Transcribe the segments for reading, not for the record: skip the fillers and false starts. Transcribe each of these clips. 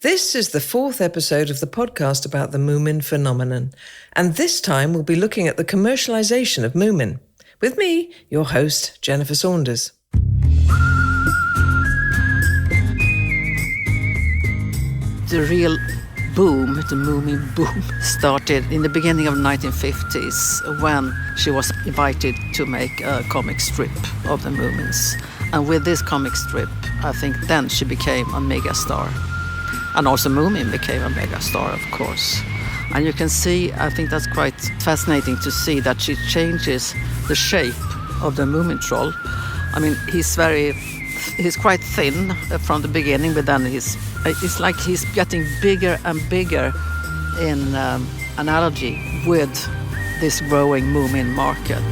This is the 4th episode of the podcast about the Moomin phenomenon, and this time we'll be looking at the commercialization of Moomin. With me, your host, Jennifer Saunders. The real boom, the Moomin boom, started in the beginning of the 1950s when she was invited to make a comic strip of the Moomins. And with this comic strip, I think then she became a megastar. And also Moomin became a megastar, of course. And you can see, I think that's quite fascinating to see that she changes the shape of the Moomintroll. I mean, he's quite thin from the beginning, but then it's like he's getting bigger and bigger in analogy with this growing Moomin market.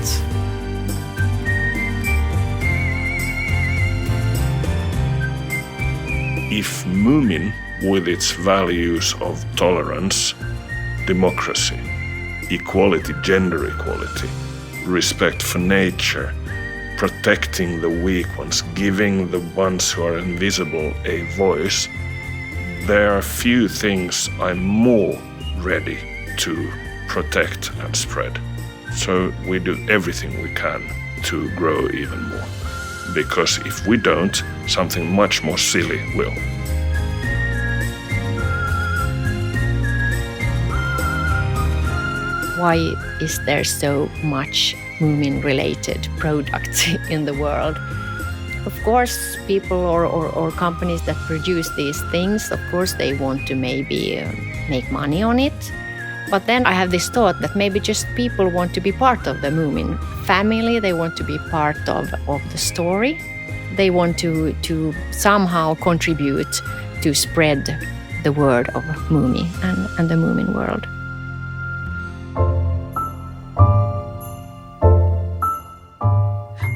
If Moomin, with its values of tolerance, democracy, equality, gender equality, respect for nature, protecting the weak ones, giving the ones who are invisible a voice, there are few things I'm more ready to protect and spread. So we do everything we can to grow even more. Because if we don't, something much more silly will. Why is there so much Moomin-related products in the world? Of course, people or companies that produce these things, of course, they want to maybe make money on it. But then I have this thought that maybe just people want to be part of the Moomin family. They want to be part of the story. They want to somehow contribute to spread the word of Moomin and the Moomin world.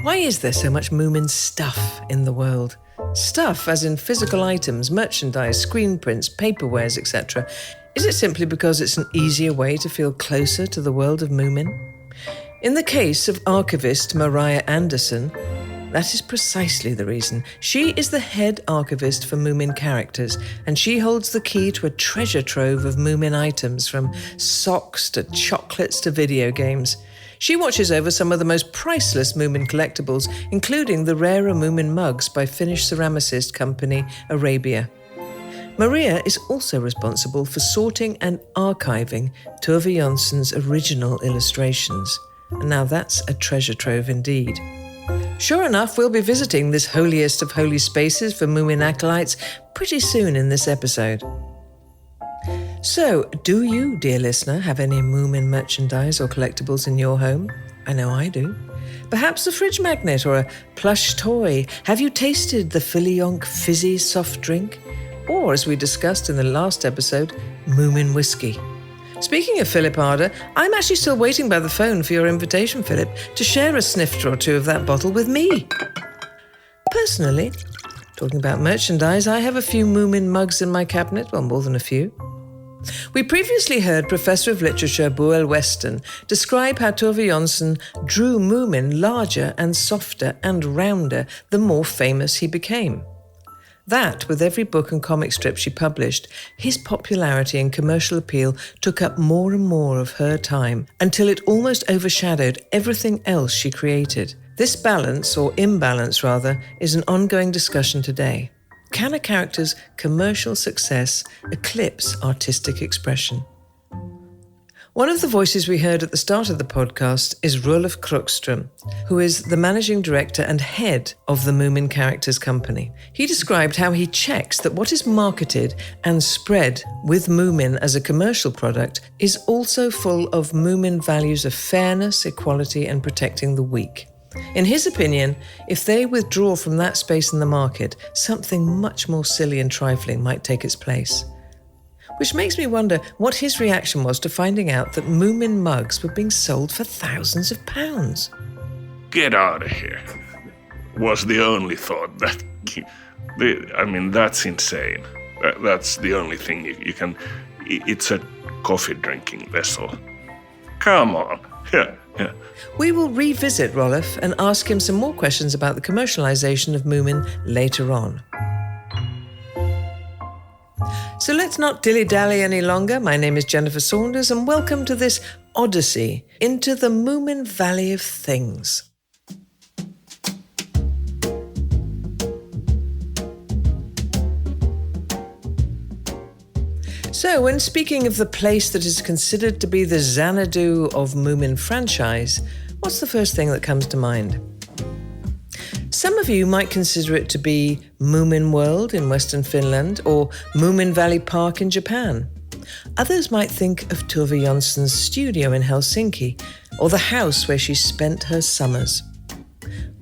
Why is there so much Moomin stuff in the world? Stuff as in physical items, merchandise, screen prints, paperwares, etc. Is it simply because it's an easier way to feel closer to the world of Moomin? In the case of archivist Erja Andersin, that is precisely the reason. She is the head archivist for Moomin Characters, and she holds the key to a treasure trove of Moomin items, from socks to chocolates to video games. She watches over some of the most priceless Moomin collectibles, including the rarer Moomin mugs by Finnish ceramicist company Arabia. Maria is also responsible for sorting and archiving Tove Jansson's original illustrations. And now that's a treasure trove indeed. Sure enough, we'll be visiting this holiest of holy spaces for Moomin acolytes pretty soon in this episode. So, do you, dear listener, have any Moomin merchandise or collectibles in your home? I know I do. Perhaps a fridge magnet or a plush toy. Have you tasted the Filionk fizzy soft drink? Or, as we discussed in the last episode, Moomin whiskey. Speaking of Philip Arder, I'm actually still waiting by the phone for your invitation, Philip, to share a snifter or two of that bottle with me. Personally, talking about merchandise, I have a few Moomin mugs in my cabinet, well, more than a few. We previously heard Professor of Literature Boel Westin describe how Tove Jansson drew Moomin larger and softer and rounder the more famous he became. That, with every book and comic strip she published, his popularity and commercial appeal took up more and more of her time until it almost overshadowed everything else she created. This balance, or imbalance rather, is an ongoing discussion today. Can a character's commercial success eclipse artistic expression? One of the voices we heard at the start of the podcast is Roleff Kråkström, who is the managing director and head of the Moomin Characters company. He described how he checks that what is marketed and spread with Moomin as a commercial product is also full of Moomin values of fairness, equality, and protecting the weak. In his opinion, if they withdraw from that space in the market, something much more silly and trifling might take its place. Which makes me wonder what his reaction was to finding out that Moomin mugs were being sold for thousands of pounds. Get out of here, was the only thought. That's insane. That's the only thing you can... It's a coffee drinking vessel. Come on. Yeah. We will revisit Roleff and ask him some more questions about the commercialization of Moomin later on. So let's not dilly-dally any longer. My name is Jennifer Saunders, and welcome to this odyssey into the Moomin Valley of Things. So, when speaking of the place that is considered to be the Xanadu of Moomin franchise, what's the first thing that comes to mind? Some of you might consider it to be Moomin World in Western Finland or Moomin Valley Park in Japan. Others might think of Tove Jansson's studio in Helsinki or the house where she spent her summers.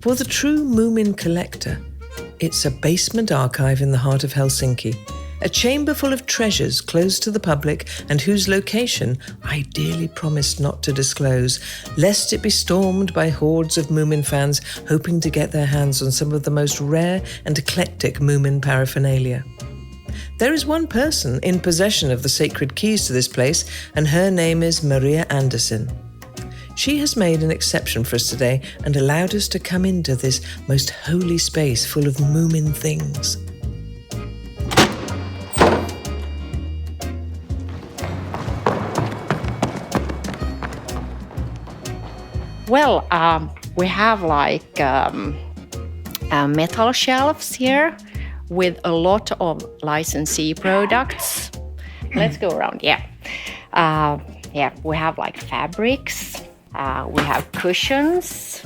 For the true Moomin collector, it's a basement archive in the heart of Helsinki, a chamber full of treasures closed to the public and whose location I dearly promised not to disclose, lest it be stormed by hordes of Moomin fans hoping to get their hands on some of the most rare and eclectic Moomin paraphernalia. There is one person in possession of the sacred keys to this place, and her name is Maria Andersin. She has made an exception for us today and allowed us to come into this most holy space full of Moomin things. Well, we have like metal shelves here with a lot of licensee products. Let's go around, yeah. We have like fabrics, we have cushions,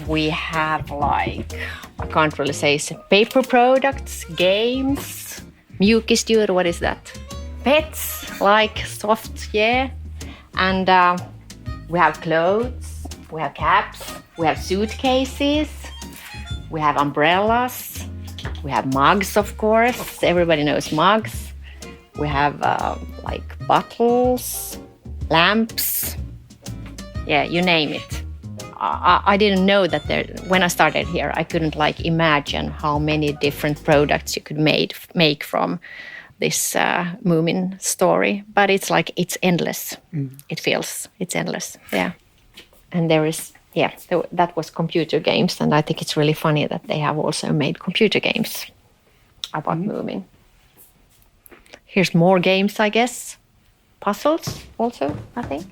we have like, I can't really say, paper products, games, mjukisdjur, what is that? Pets, like soft, yeah. And we have clothes, we have caps, we have suitcases, we have umbrellas, we have mugs, of course. Everybody knows mugs. We have like bottles, lamps, yeah, you name it. I didn't know that when I started here, I couldn't like imagine how many different products you could make from this Moomin story, but it's like it's endless. It feels it's endless, yeah. And there is, that was computer games, and I think it's really funny that they have also made computer games about Moomin. Here's more games, I guess. Puzzles also, I think.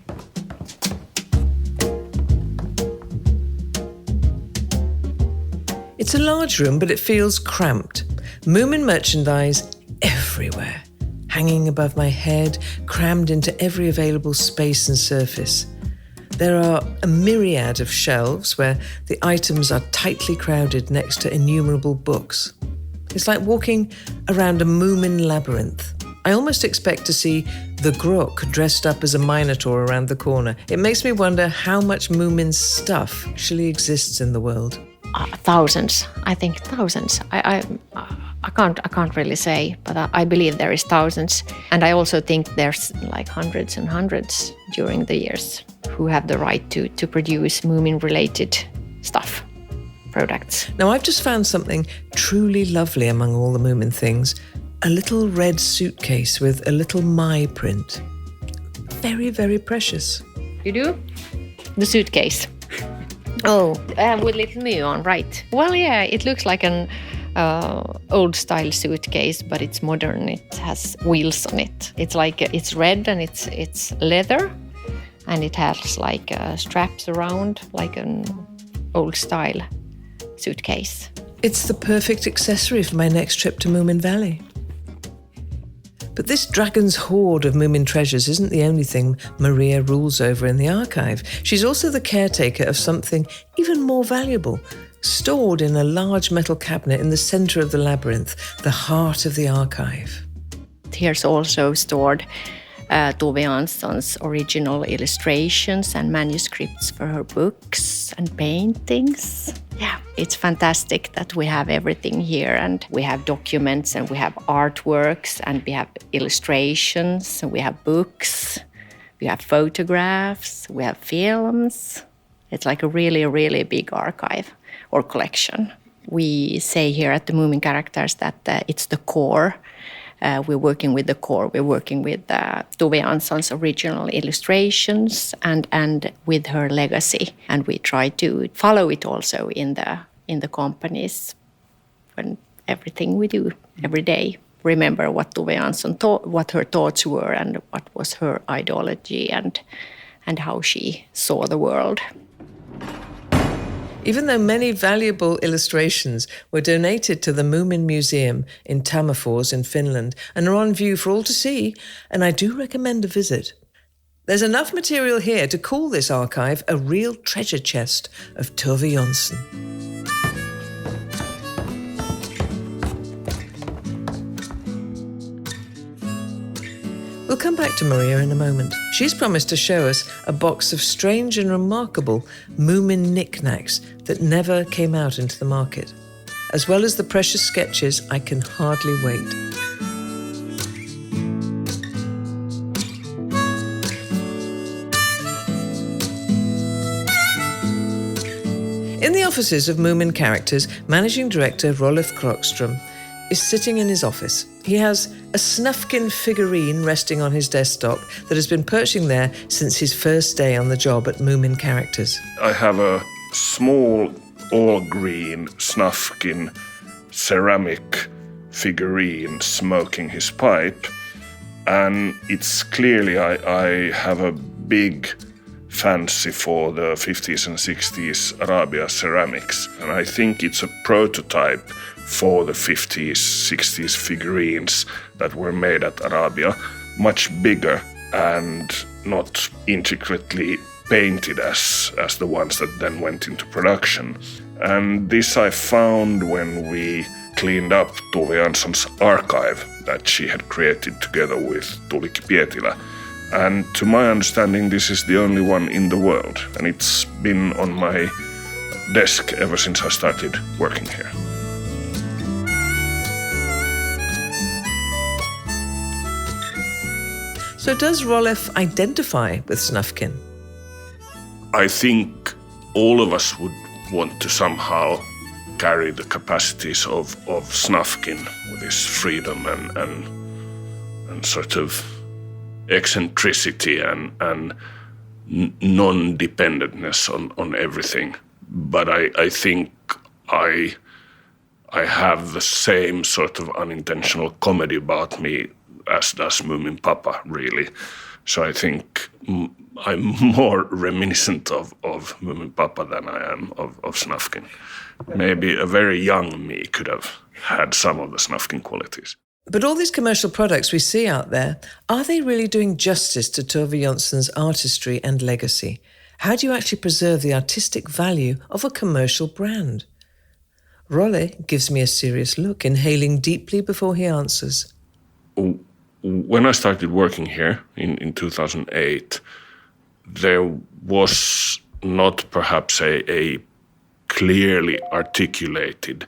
It's a large room, but it feels cramped. Moomin merchandise everywhere, hanging above my head, crammed into every available space and surface. There are a myriad of shelves where the items are tightly crowded next to innumerable books. It's like walking around a Moomin labyrinth. I almost expect to see the Grok dressed up as a minotaur around the corner. It makes me wonder how much Moomin stuff actually exists in the world. Thousands, I think thousands. I can't really say, but I believe there is thousands. And I also think there's like hundreds and hundreds during the years who have the right to produce Moomin-related stuff, products. Now, I've just found something truly lovely among all the Moomin things. A little red suitcase with a little Mai print. Very, very precious. You do? The suitcase. Oh, with little Mu on, right. Well, yeah, it looks like an old-style suitcase, but it's modern. It has wheels on it. It's like, it's red and it's leather, and it has like straps around, like an old-style suitcase. It's the perfect accessory for my next trip to Moomin Valley. But this dragon's hoard of Moomin treasures isn't the only thing Maria rules over in the archive. She's also the caretaker of something even more valuable, stored in a large metal cabinet in the center of the labyrinth, the heart of the archive. Here's also stored Tove Jansson's original illustrations and manuscripts for her books and paintings. Yeah, it's fantastic that we have everything here, and we have documents and we have artworks and we have illustrations and we have books, we have photographs, we have films. It's like a really, really big archive or collection. We say here at the Moomin Characters that it's the core. We're working with the core. We're working with Tove Jansson's original illustrations and with her legacy, and we try to follow it also in the companies and everything we do every day remember what Tove Jansson thought, what her thoughts were, and what was her ideology, and how she saw the world. Even though many valuable illustrations were donated to the Moomin Museum in Tammerfors in Finland and are on view for all to see, and I do recommend a visit. There's enough material here to call this archive a real treasure chest of Tove Jansson. We'll come back to Maria in a moment. She's promised to show us a box of strange and remarkable Moomin knickknacks that never came out into the market, as well as the precious sketches. I can hardly wait. In the offices of Moomin Characters, Managing Director Roleff Kråkström is sitting in his office. He has a Snufkin figurine resting on his desktop that has been perching there since his first day on the job at Moomin Characters. I have a small all-green Snufkin ceramic figurine smoking his pipe, and it's clearly I have a big fancy for the 50s and 60s Arabia ceramics, and I think it's a prototype for the 50s, 60s figurines that were made at Arabia, much bigger and not intricately painted as the ones that then went into production. And this I found when we cleaned up Tove Jansson's archive that she had created together with Tuulikki Pietilä. And to my understanding, this is the only one in the world, and it's been on my desk ever since I started working here. So does Roleff identify with Snufkin? I think all of us would want to somehow carry the capacities of Snufkin with his freedom and sort of eccentricity and non-dependentness on everything. But I think I have the same sort of unintentional comedy about me as does Moomin Papa, really. So I think I'm more reminiscent of Moomin Papa than I am of Snufkin. Maybe a very young me could have had some of the Snufkin qualities. But all these commercial products we see out there, are they really doing justice to Tove Jansson's artistry and legacy? How do you actually preserve the artistic value of a commercial brand? Rolle gives me a serious look, inhaling deeply before he answers. When I started working here in 2008, there was not perhaps a clearly articulated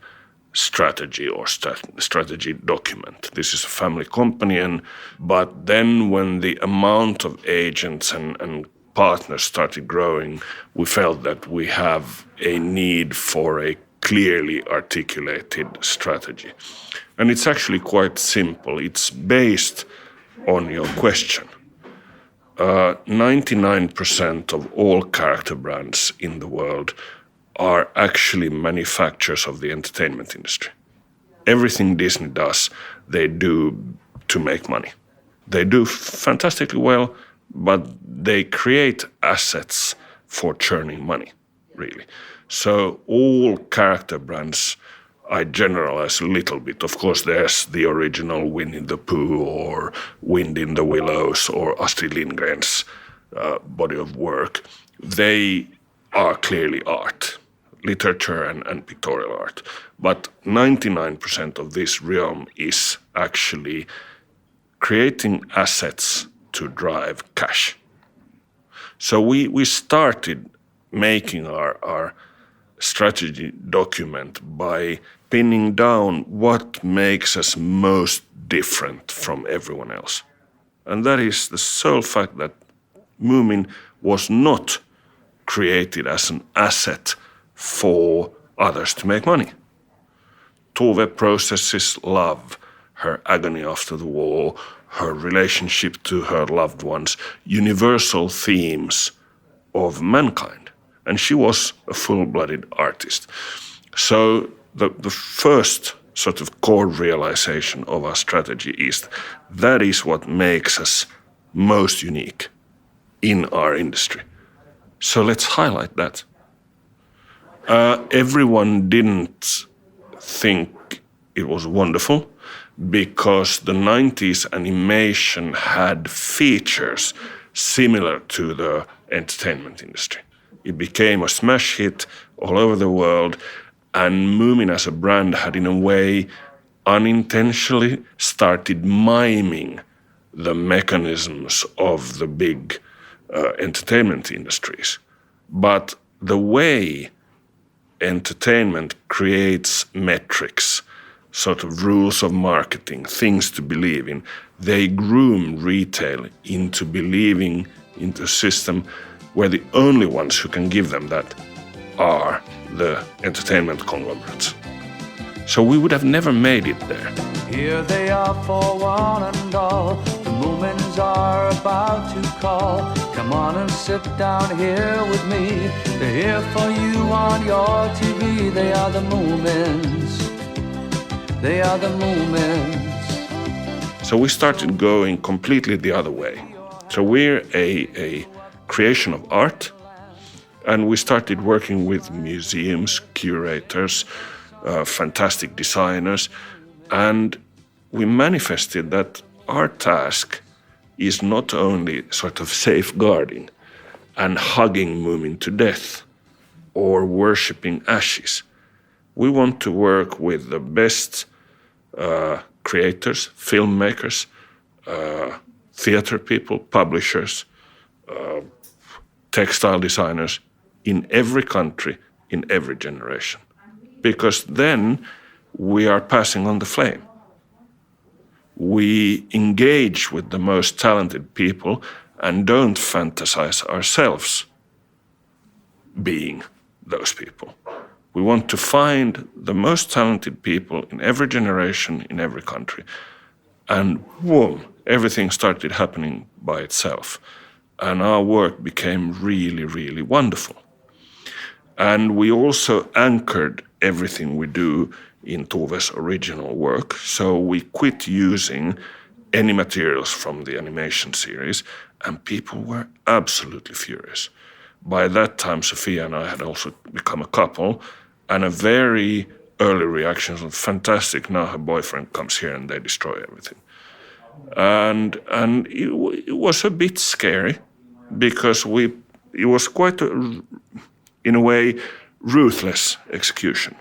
strategy or strategy document. This is a family company, but then when the amount of agents and partners started growing, we felt that we have a need for a clearly articulated strategy. And it's actually quite simple. It's based on your question. 99% of all character brands in the world are actually manufacturers of the entertainment industry. Everything Disney does, they do to make money. They do fantastically well, but they create assets for churning money, really. So all character brands, I generalize a little bit. Of course, there's the original Winnie the Pooh or Wind in the Willows or Astrid Lindgren's body of work. They are clearly art, literature and pictorial art. But 99% of this realm is actually creating assets to drive cash. So we started making our strategy document by pinning down what makes us most different from everyone else. And that is the sole fact that Moomin was not created as an asset for others to make money. Tove processes love, her agony after the war, her relationship to her loved ones, universal themes of mankind. And she was a full-blooded artist. So the first sort of core realization of our strategy is that is what makes us most unique in our industry. So let's highlight that. Everyone didn't think it was wonderful because the 90s animation had features similar to the entertainment industry. It became a smash hit all over the world, and Moomin as a brand had in a way unintentionally started miming the mechanisms of the big entertainment industries. But the way entertainment creates metrics, sort of rules of marketing, things to believe in, they groom retail into believing into a system where the only ones who can give them that are the entertainment conglomerates. So we would have never made it there. Here they are for one and all. The Moomins are about to call. Come on and sit down here with me. They're here for you on your TV. They are the Moomins. They are the Moomins. So we started going completely the other way. So we're a creation of art, and we started working with museums, curators, fantastic designers, and we manifested that our task is not only sort of safeguarding and hugging Moomin to death or worshipping ashes. We want to work with the best creators, filmmakers, theater people, publishers, textile designers in every country, in every generation. Because then we are passing on the flame. We engage with the most talented people and don't fantasize ourselves being those people. We want to find the most talented people in every generation, in every country. And boom, everything started happening by itself. And our work became really, really wonderful. And we also anchored everything we do in Tove's original work. So we quit using any materials from the animation series, and people were absolutely furious. By that time, Sophia and I had also become a couple, and a very early reaction was fantastic. Now her boyfriend comes here and they destroy everything. And it was a bit scary because it was quite in a way, ruthless execution.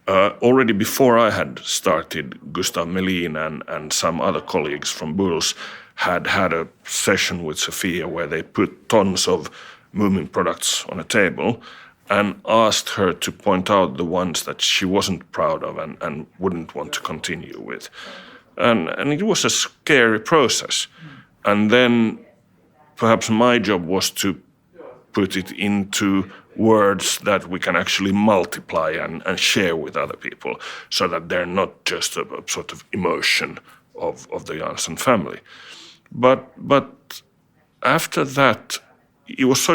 Already before I had started, Gustav Melin and some other colleagues from Bulls had a session with Sophia where they put tons of Moomin products on a table and asked her to point out the ones that she wasn't proud of and wouldn't want to continue with. And it was a scary process. And then perhaps my job was to put it into words that we can actually multiply and share with other people so that they're not just a sort of emotion of the Jansson family. But after that, it was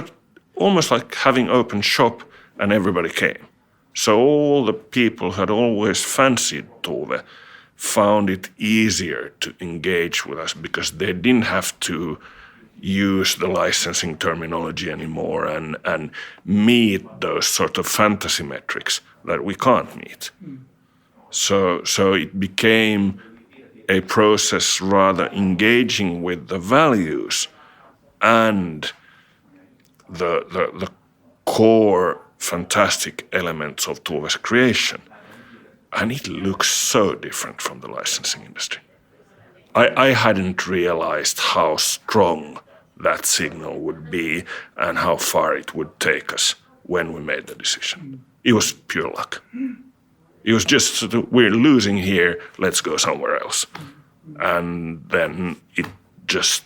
almost like having open shop and everybody came. So all the people who had always fancied Tove found it easier to engage with us because they didn't have to use the licensing terminology anymore and meet those sort of fantasy metrics that we can't meet. So it became a process rather engaging with the values and the core fantastic elements of Tove's creation. And it looks so different from the licensing industry. I hadn't realized how strong that signal would be and how far it would take us when we made the decision. It was pure luck. It was just sort of, we're losing here, let's go somewhere else. And then it just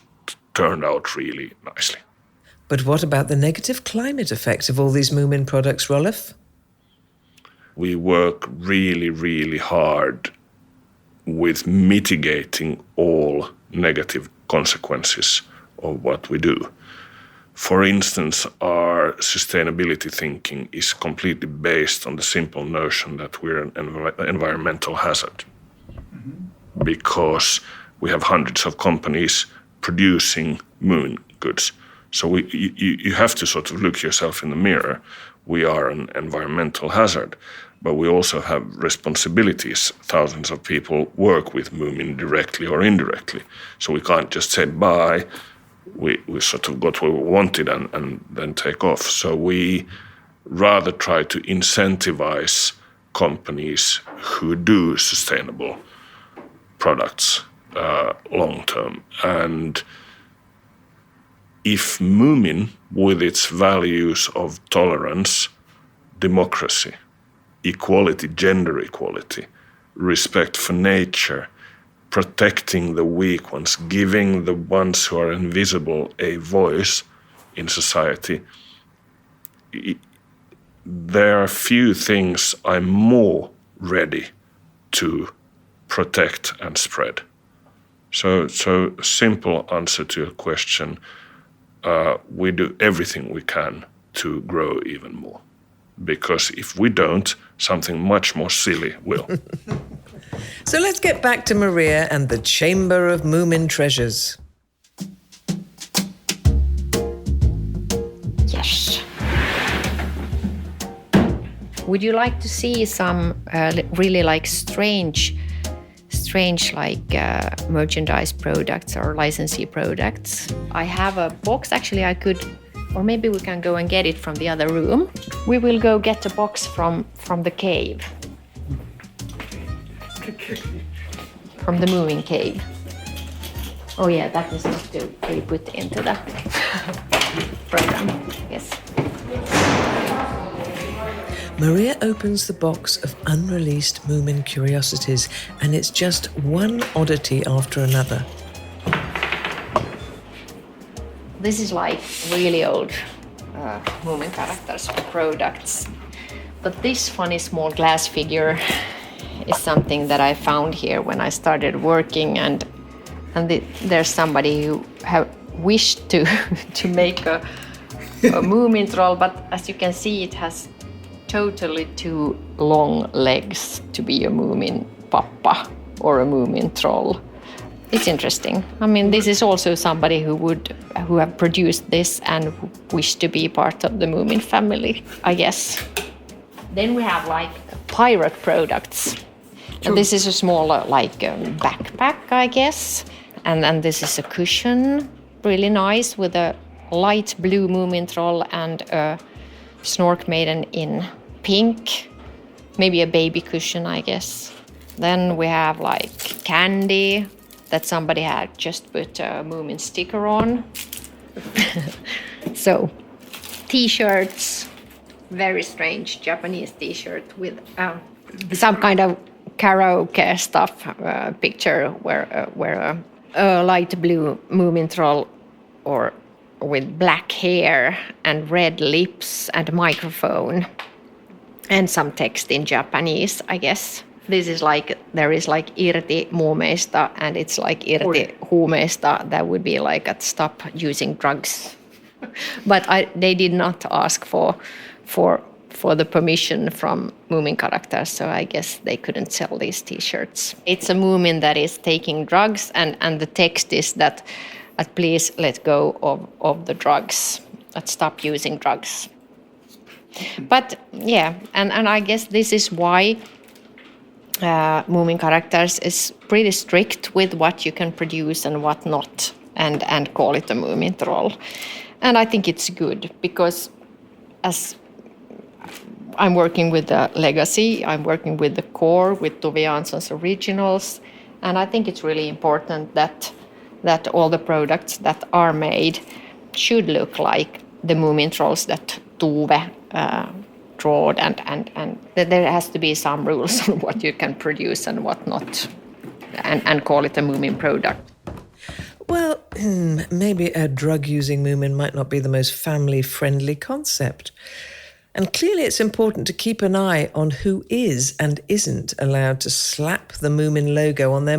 turned out really nicely. But what about the negative climate effect of all these Moomin products, Roleff? We work really, really hard with mitigating all negative consequences of what we do. For instance, our sustainability thinking is completely based on the simple notion that we're an environmental hazard. Because we have hundreds of companies producing Moomin goods. So you have to sort of look yourself in the mirror. We are an environmental hazard, but we also have responsibilities. Thousands of people work with Moomin directly or indirectly. So we can't just say bye. We sort of got what we wanted and then take off. So we rather try to incentivize companies who do sustainable products long term. And if Moomin, with its values of tolerance, democracy, equality, gender equality, respect for nature, protecting the weak ones, giving the ones who are invisible a voice in society, there are few things I'm more ready to protect and spread. So simple answer to your question, we do everything we can to grow even more. Because if we don't, something much more silly will. So let's get back to Maria and the Chamber of Moomin Treasures. Yes. Would you like to see some really like strange like merchandise products or licensee products? I have a box. Actually, I could, or maybe we can go and get it from the other room. We will go get a box from the cave. From the Moomin cave. Oh yeah, that is not to be put into the program. Yes. Maria opens the box of unreleased Moomin Curiosities, and it's just one oddity after another. This is like really old Moomin Characters products. But this funny small glass figure is something that I found here when I started working, and there's somebody who have wished to make a Moomintroll, but as you can see, it has totally too long legs to be a Moomin Pappa or a Moomintroll. It's interesting. I mean, this is also somebody who have produced this and wish to be part of the Moomin family, I guess. Then we have like pirate products. And this is a small backpack, I guess. And this is a cushion, really nice, with a light blue Moomintroll and a Snork Maiden in pink. Maybe a baby cushion, I guess. Then we have like candy that somebody had just put a Moomin sticker on. So, t-shirts, very strange Japanese t-shirt with some kind of karaoke stuff picture where a light blue Moomintroll or with black hair and red lips and microphone and some text in Japanese, I guess. This is like, there is like irti muumeista and it's like irti huumeista. That would be like at stop using drugs. But they did not ask for the permission from Moomin Characters, so I guess they couldn't sell these t-shirts. It's a Moomin that is taking drugs, and the text is that please let go of the drugs, stop using drugs. But yeah, and I guess this is why Moomin Characters is pretty strict with what you can produce and what not, and call it a Moomintroll. And I think it's good, because as I'm working with the legacy, I'm working with the core, with Tove Jansson's originals, and I think it's really important that all the products that are made should look like the Moomintrolls that Tove drawed, and there has to be some rules on what you can produce and what not, and call it a Moomin product. Well, maybe a drug-using Moomin might not be the most family-friendly concept. And clearly it's important to keep an eye on who is and isn't allowed to slap the Moomin logo on their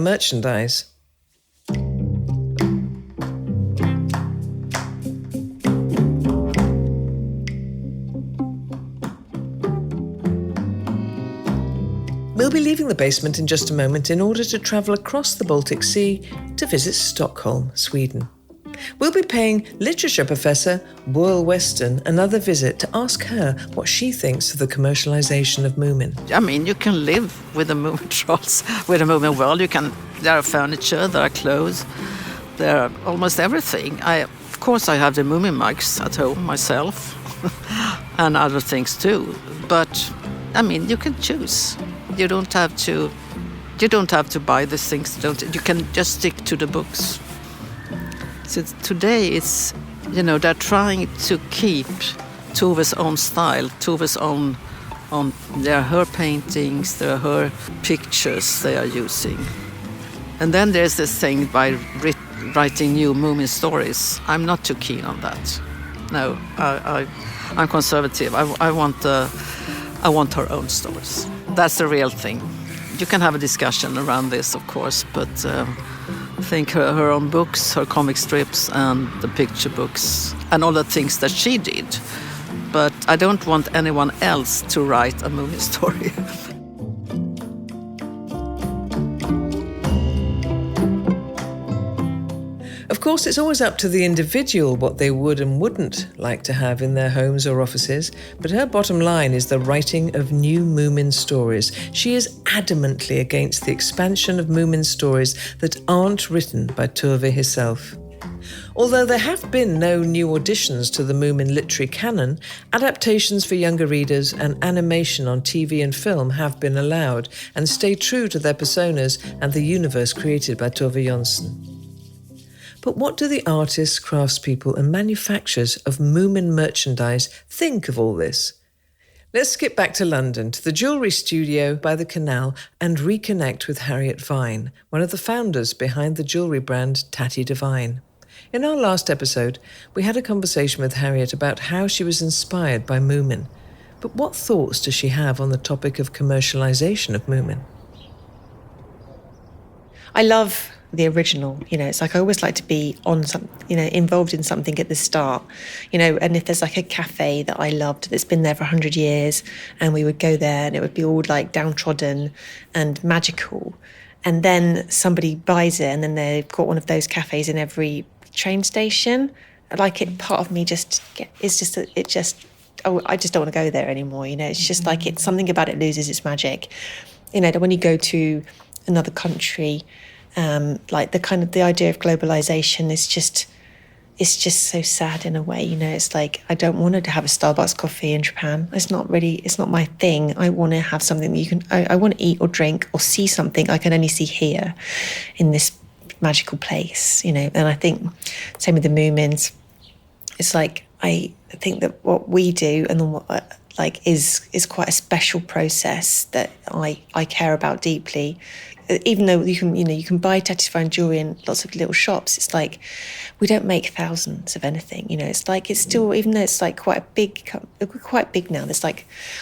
be leaving the basement in just a moment in order to travel across the Baltic Sea to visit Stockholm, Sweden. We'll be paying literature professor Boel Westin another visit to ask her what she thinks of the commercialization of Moomin. I mean, you can live with the Moomin trolls, with the Moomin world. There are furniture, there are clothes, there are almost everything. Of course, I have the Moomin mugs at home myself, and other things too. But I mean, you can choose. You don't have to buy these things. You can just stick to the books. So today it's, they're trying to keep Tove's own style, Tove's own, there are her paintings, there are her pictures they are using. And then there's this thing by writing new Moomin stories. I'm not too keen on that. No, I'm conservative. I want her own stories. That's the real thing. You can have a discussion around this, of course, but I think her own books, her comic strips and the picture books and all the things that she did. But I don't want anyone else to write a movie story. Of course, it's always up to the individual what they would and wouldn't like to have in their homes or offices, but her bottom line is the writing of new Moomin stories. She is adamantly against the expansion of Moomin stories that aren't written by Tove herself. Although there have been no new additions to the Moomin literary canon, adaptations for younger readers and animation on TV and film have been allowed and stay true to their personas and the universe created by Tove Jansson. But what do the artists, craftspeople and manufacturers of Moomin merchandise think of all this? Let's skip back to London, to the jewellery studio by the canal and reconnect with Harriet Wine, one of the founders behind the jewellery brand Tatty Divine. In our last episode, we had a conversation with Harriet about how she was inspired by Moomin. But what thoughts does she have on the topic of commercialisation of Moomin? I love the original, it's like I always like to be on some, involved in something at the start, and if there's like a cafe that I loved that's been there for 100 years and we would go there and it would be all like downtrodden and magical, and then somebody buys it and then they've got one of those cafes in every train station, like part of me I just don't want to go there anymore, it's just like it's something about it loses its magic, when you go to another country, like the idea of globalization is just so sad in a way, it's like I don't want to have a Starbucks coffee in Japan. It's not my thing. I want to have something that I want to eat or drink or see something I can only see here in this magical place, and I think same with the Moomins. It's like I think that what we do and what is quite a special process that I care about deeply. Even though you can buy Tatty Divine jewelry in lots of little shops, it's like we don't make thousands of anything. It's like it's still, even though it's like quite big now. There's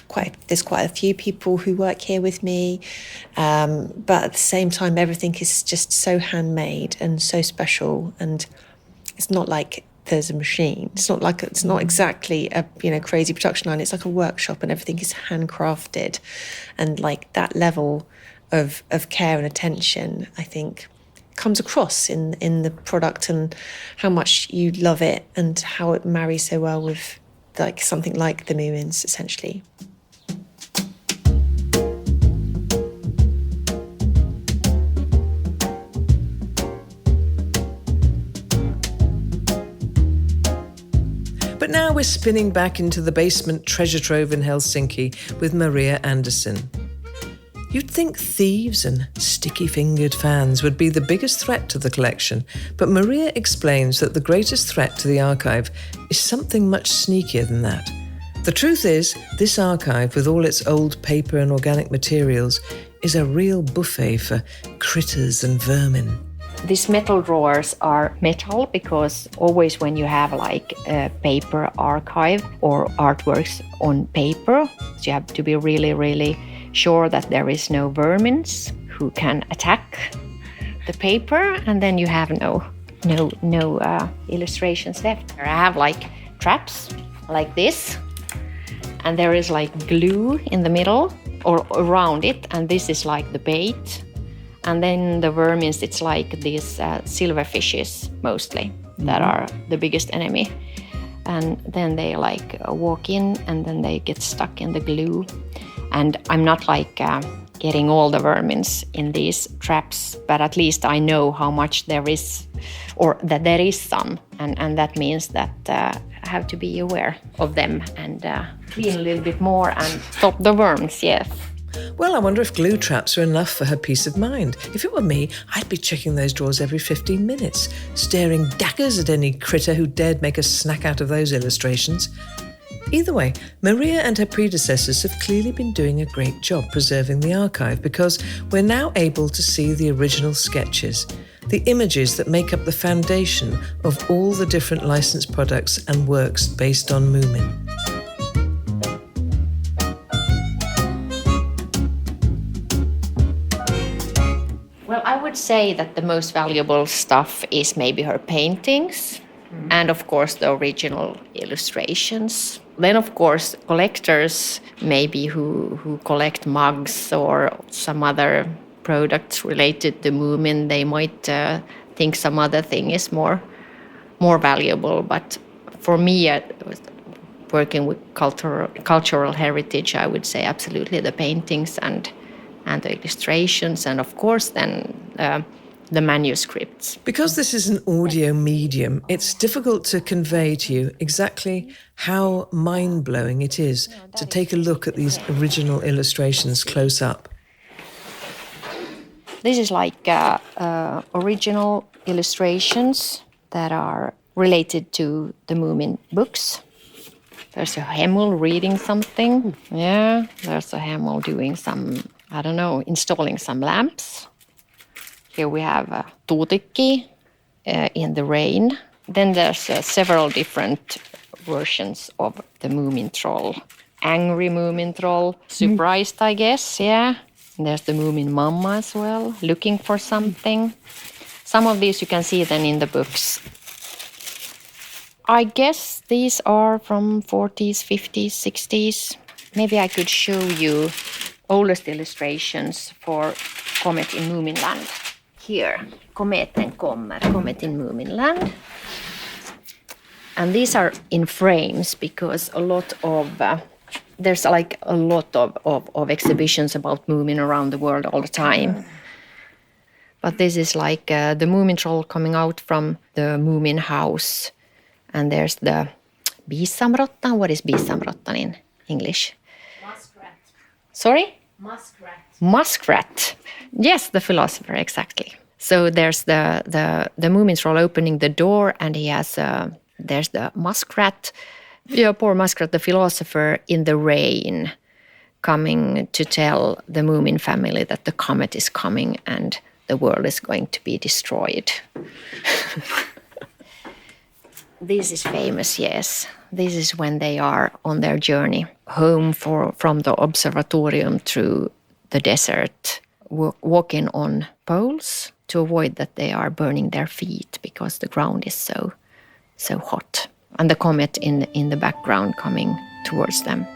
quite a few people who work here with me, but at the same time, everything is just so handmade and so special. And it's not like there's a machine. It's not exactly a crazy production line. It's like a workshop, and everything is handcrafted, and like that level of care and attention, I think, comes across in the product and how much you love it and how it marries so well with like something like the Moomins, essentially. But now we're spinning back into the basement treasure trove in Helsinki with Maria Andersin. You'd think thieves and sticky-fingered fans would be the biggest threat to the collection, but Maria explains that the greatest threat to the archive is something much sneakier than that. The truth is, this archive, with all its old paper and organic materials, is a real buffet for critters and vermin. These metal drawers are metal because always when you have like a paper archive or artworks on paper, so you have to be really, really sure that there is no vermins who can attack the paper, and then you have no illustrations left. I have like traps like this, and there is like glue in the middle, or around it, and this is like the bait. And then the vermins, it's like these silverfishes mostly that are the biggest enemy. And then they like walk in and then they get stuck in the glue. And I'm not like getting all the vermins in these traps, but at least I know how much there is, or that there is some. And that means that I have to be aware of them and clean a little bit more and stop the worms, yes. Well, I wonder if glue traps are enough for her peace of mind. If it were me, I'd be checking those drawers every 15 minutes, staring daggers at any critter who dared make a snack out of those illustrations. Either way, Maria and her predecessors have clearly been doing a great job preserving the archive, because we're now able to see the original sketches, the images that make up the foundation of all the different licensed products and works based on Moomin. Well, I would say that the most valuable stuff is maybe her paintings and, of course, the original illustrations. Then, of course, collectors maybe who collect mugs or some other products related to Moomin, they might think some other thing is more valuable. But for me, working with cultural heritage, I would say absolutely the paintings and the illustrations, and of course then the manuscripts. Because this is an audio medium, it's difficult to convey to you exactly how mind-blowing it is to take a look at these original illustrations close up. This is like original illustrations that are related to the Moomin books. There's a Hemul reading something. Yeah, there's a Hemul doing some, I don't know, installing some lamps. Here we have Tuutikki in the rain. Then there's several different versions of the Moomintroll. Angry Moomintroll, surprised, I guess, yeah. And there's the Moomin Mama as well, looking for something. Some of these you can see then in the books. I guess these are from 40s, 50s, 60s. Maybe I could show you oldest illustrations for Comet in Moominland. Here, Kometen kommer, Comet in Moominland. And these are in frames because a lot of, there's like a lot of exhibitions about Moomin around the world all the time. But this is like the Moomintroll coming out from the Moomin house. And there's the bisamrottan. What is bisamrottan in English? Muskrat. Sorry? Muskrat. Muskrat. Yes, the philosopher, exactly. So there's the Moomintroll opening the door, and he has there's the muskrat. Yeah, poor muskrat, the philosopher in the rain, coming to tell the Moomin family that the comet is coming and the world is going to be destroyed. This is famous, yes. This is when they are on their journey home from the observatorium through the desert, walking on poles to avoid that they are burning their feet because the ground is so hot. And the comet in the background coming towards them.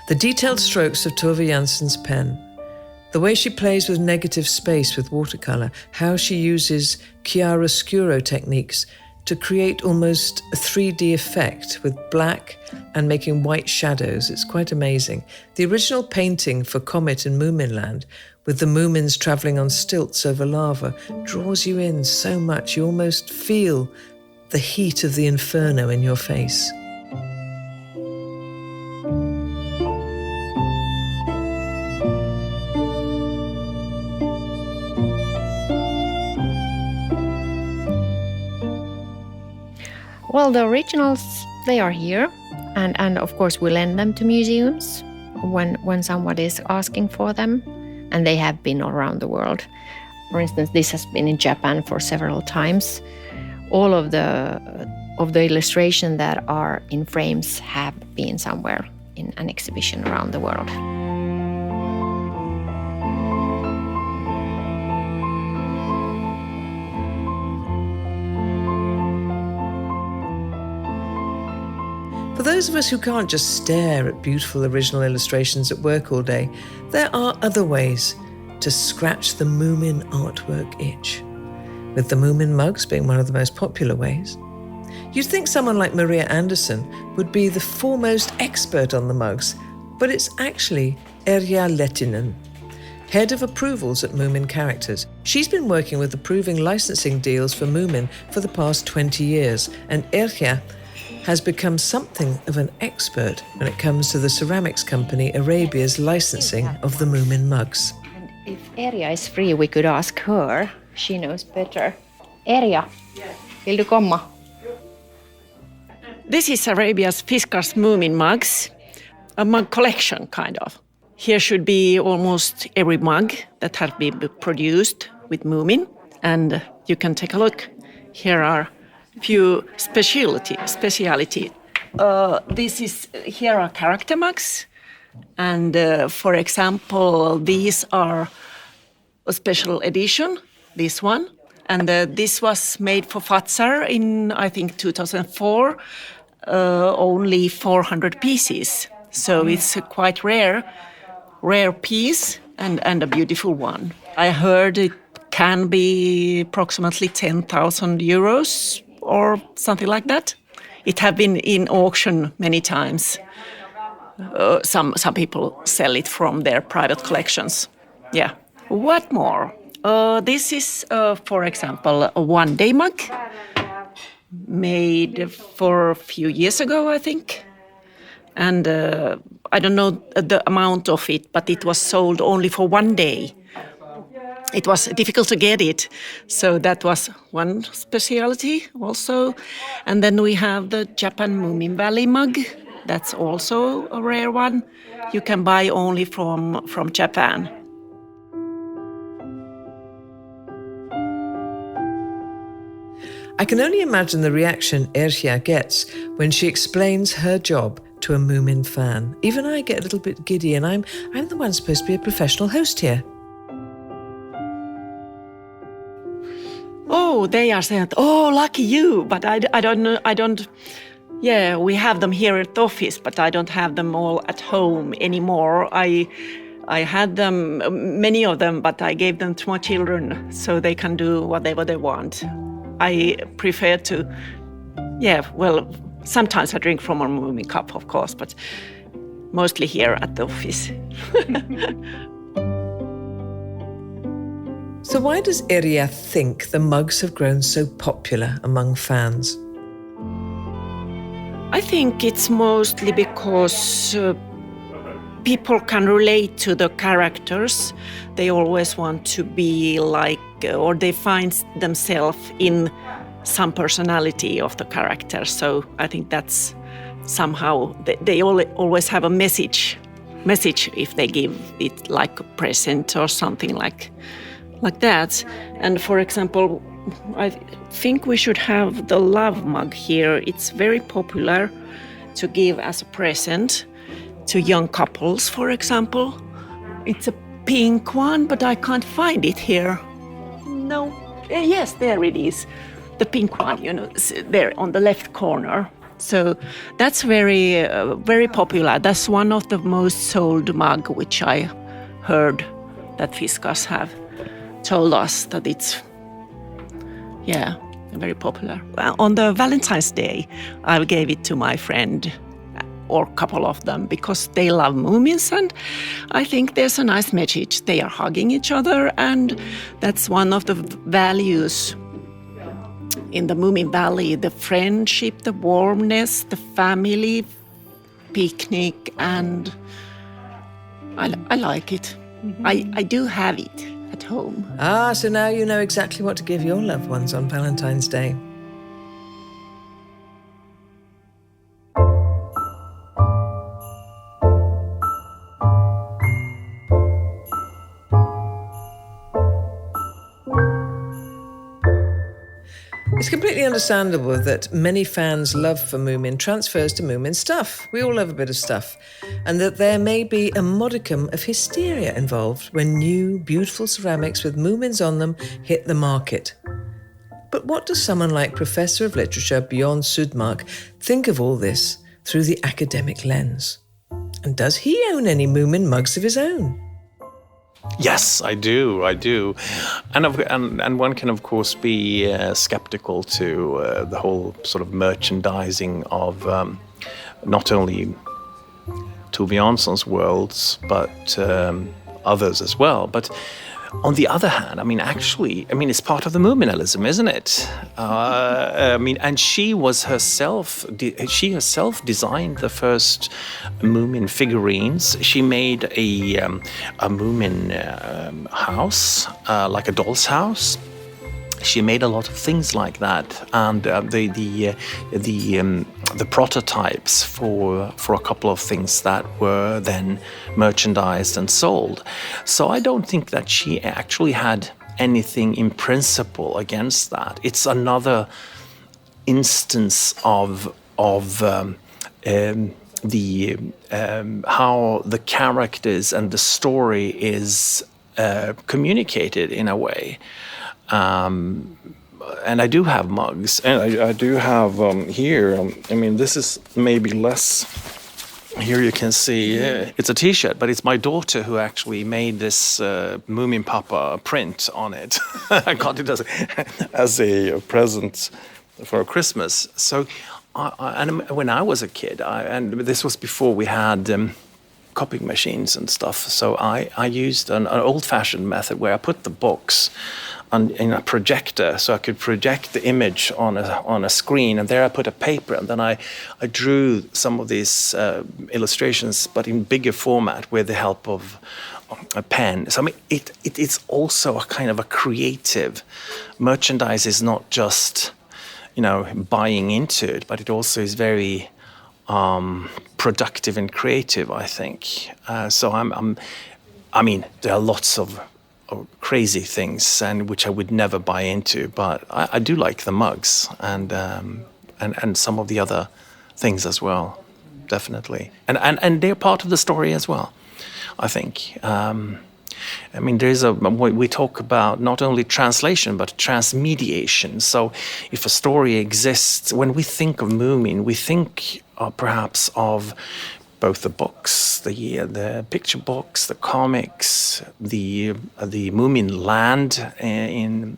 The detailed strokes of Tove Jansson's pen, the way she plays with negative space with watercolour, how she uses chiaroscuro techniques to create almost a 3D effect with black and making white shadows. It's quite amazing. The original painting for Comet in Moominland, with the Moomins travelling on stilts over lava, draws you in so much you almost feel the heat of the inferno in your face. Well, the originals, they are here. And of course, we lend them to museums when somebody is asking for them. And they have been around the world. For instance, this has been in Japan for several times. All of the illustration that are in frames have been somewhere in an exhibition around the world. For those of us who can't just stare at beautiful original illustrations at work all day, there are other ways to scratch the Moomin artwork itch, with the Moomin mugs being one of the most popular ways. You'd think someone like Maria Andersin would be the foremost expert on the mugs, but it's actually Erja Lehtinen, head of approvals at Moomin Characters. She's been working with approving licensing deals for Moomin for the past 20 years, and Erja has become something of an expert when it comes to the ceramics company Arabia's licensing of the Moomin mugs. And if Erja is free, we could ask her. She knows better. Erja, vill du komma? This is Arabia's Fiskars Moomin mugs, a mug collection, kind of. Here should be almost every mug that has been produced with Moomin, and you can take a look. Here are a few speciality. Here are character mugs, and for example, these are a special edition, this one, and this was made for Fatsar in, I think, 2004, only 400 pieces. So it's a quite rare piece and a beautiful one. I heard it can be approximately 10,000 euros or something like that. It has been in auction many times. Some people sell it from their private collections. Yeah. What more? This is, for example, a one-day mug made for a few years ago, I think. And I don't know the amount of it, but it was sold only for one day. It was difficult to get it, so that was one specialty also. And then we have the Japan Moomin Valley mug. That's also a rare one. You can buy only from Japan. I can only imagine the reaction Erja gets when she explains her job to a Moomin fan. Even I get a little bit giddy, and I'm the one supposed to be a professional host here. Oh, they are saying, oh, lucky you, but I don't know, yeah, we have them here at the office, but I don't have them all at home anymore. I had them, many of them, but I gave them to my children so they can do whatever they want. I prefer to, sometimes I drink from a Moomin cup, of course, but mostly here at the office. So why does Erja think the mugs have grown so popular among fans? I think it's mostly because people can relate to the characters. They always want to be like, or they find themselves in some personality of the character. So I think that's somehow, they always have a message if they give it like a present or something like that. And for example, I think we should have the love mug here. It's very popular to give as a present to young couples, for example. It's a pink one, but I can't find it here. No. Yes, there it is. The pink one, there on the left corner. So that's very, very popular. That's one of the most sold mug, which I heard that Fiskars have told us that it's, very popular. On the Valentine's Day, I gave it to my friend, or a couple of them, because they love Moomins, and I think there's a nice message. They are hugging each other, and that's one of the values in the Moomin Valley, the friendship, the warmness, the family, picnic, and I like it. Mm-hmm. I do have it at home. So now you know exactly what to give your loved ones on Valentine's Day. It's completely understandable that many fans' love for Moomin transfers to Moomin stuff. We all love a bit of stuff. And that there may be a modicum of hysteria involved when new, beautiful ceramics with Moomins on them hit the market. But what does someone like Professor of Literature Björn Sundmark think of all this through the academic lens. And does he own any Moomin mugs of his own? Yes, I do. And one can, of course, be skeptical to the whole sort of merchandising of not only Tove Jansson's worlds, but others as well. But on the other hand, it's part of the Moominalism, isn't it? And she herself designed the first Moomin figurines. She made a Moomin house, like a doll's house. She made a lot of things like that, and the prototypes for a couple of things that were then merchandised and sold. So I don't think that she actually had anything in principle against that. It's another instance of how the characters and the story is communicated in a way. And I do have mugs, and I do have here. This is maybe less. Here you can see it's a T-shirt, but it's my daughter who actually made this Moomin Papa print on it. I got it as a present for Christmas. So, and when I was a kid, and this was before we had copying machines and stuff. So I used an old-fashioned method where I put the books in a projector, so I could project the image on a screen, and there I put a paper, and then I drew some of these illustrations, but in bigger format with the help of a pen. So it's also a kind of a creative. Merchandise is not just buying into it, but it also is very productive and creative, I think. So there are lots of crazy things and which I would never buy into, but I do like the mugs and some of the other things as well, definitely. And they're part of the story as well, I think. We talk about not only translation, but transmediation. So if a story exists, when we think of Moomin, we think perhaps of both the books, the picture books, the comics, the Moomin land in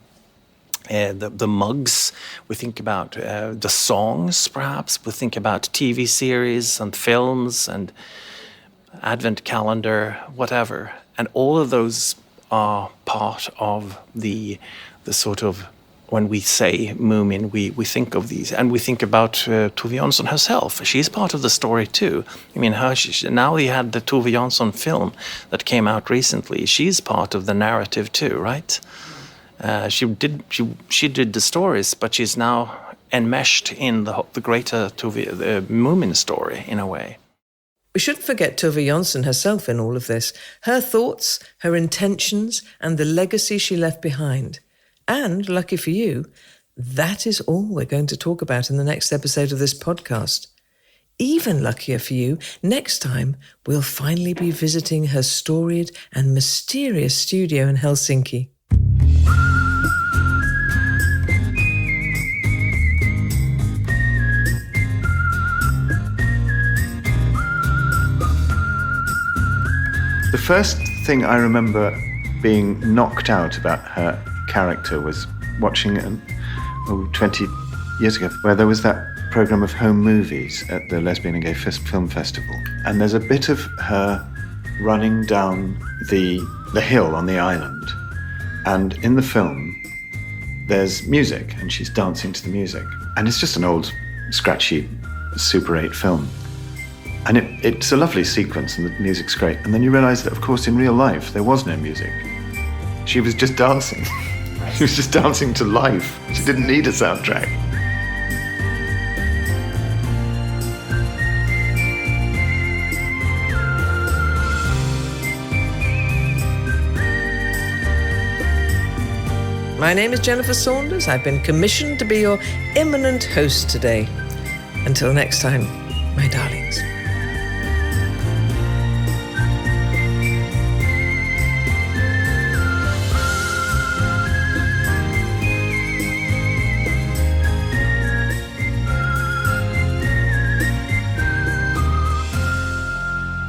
the mugs. We think about the songs, perhaps. We think about TV series and films and advent calendar, whatever. And all of those are part of the sort of, when we say Moomin, we think of these. And we think about Tove Jansson herself. She's part of the story too. Now we had the Tove Jansson film that came out recently. She's part of the narrative too, right? She did the stories, but she's now enmeshed in the greater the Moomin story in a way. We shouldn't forget Tove Jansson herself in all of this. Her thoughts, her intentions, and the legacy she left behind. And, lucky for you, that is all we're going to talk about in the next episode of this podcast. Even luckier for you, next time we'll finally be visiting her storied and mysterious studio in Helsinki. The first thing I remember being knocked out about her character was watching 20 years ago, where there was that program of home movies at the Lesbian and Gay Film Festival. And there's a bit of her running down the hill on the island. And in the film, there's music, and she's dancing to the music. And it's just an old, scratchy Super 8 film. And it's a lovely sequence, and the music's great. And then you realise that, of course, in real life, there was no music. She was just dancing. She was just dancing to life. She didn't need a soundtrack. My name is Jennifer Saunders. I've been commissioned to be your eminent host today. Until next time, my darlings.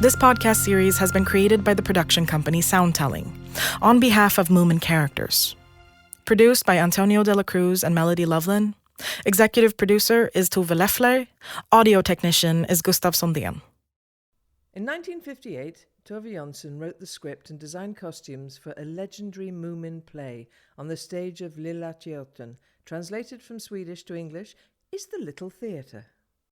This podcast series has been created by the production company Soundtelling on behalf of Moomin Characters. Produced by Antonio de la Cruz and Melody Lovelin. Executive producer is Tove Jansson. Audio technician is Gustav Sondén. In 1958, Tove Jansson wrote the script and designed costumes for a legendary Moomin play on the stage of Lilla Teatern. Translated from Swedish to English is the Little Theatre.